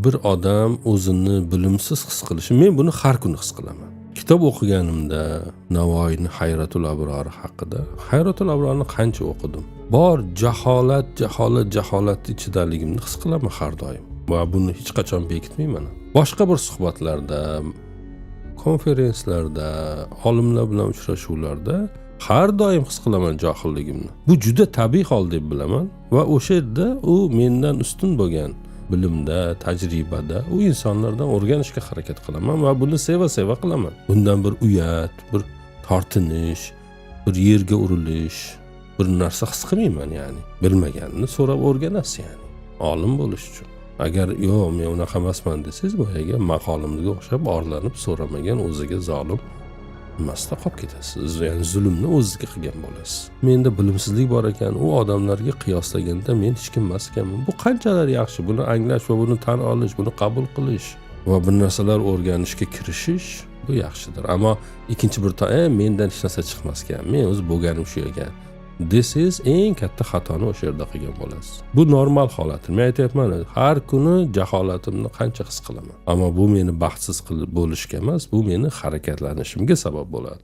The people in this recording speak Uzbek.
bir odam o'zini bilimsiz his qilishi, men buni har kuni his qilaman. Kitob o'qiganimda Navoiyni Hayratul Abror haqida, Hayratul Abrorni qancha o'qidim. Bor jaholat ichidaligimni his qilaman har doim. Va buni hech qachon bekitmayman. Boshqa bir suhbatlarda, konferenslarda, olimlar bilan uchrashuvlarda har doim his qilaman johilligimni. Bu juda tabiiy hol deb bilaman va o'sha yerda u mendan ustun bo'lgan bilimda, tajribada u insonlardan o'rganishga harakat qilaman va buni seva qilaman. Bundan bir uyat, bir tortinish, bir yerga urilish, bir narsa his qilmayman ya'ni. Bilmaganini so'rab o'rganasiz ya'ni. Olim bo'lish uchun. Agar yo'q, men unaqa emasman desangiz, boyaga maqolimga o'xshab orlanib so'ramagan o'ziga zolim emasda qolib ketasiz. Ya'ni zulmni o'zingizga qilgan bo'lasiz. Menda bilimsizlik bor ekan, u odamlarga qiyoslaganda men hech kim emas ekanman. Bu qanchalar yaxshi, buni anglash va buni tan olish, buni qabul qilish va bir narsalar o'rganishga kirishish bu yaxshidir. Ammo ikkinchi bir mendan hech narsa chiqmas ekan, men o'zi bo'lganim shu ekan. Desangiz eng katta xatoni o'sha yerda qilgan bo'lasiz. Bu normal holat. Men aytayapman, har kuni jaholatimni qancha his qilaman. Ammo bu meni baxtsiz qilib bo'lishga emas, bu meni harakatlanishimga sabab bo'ladi.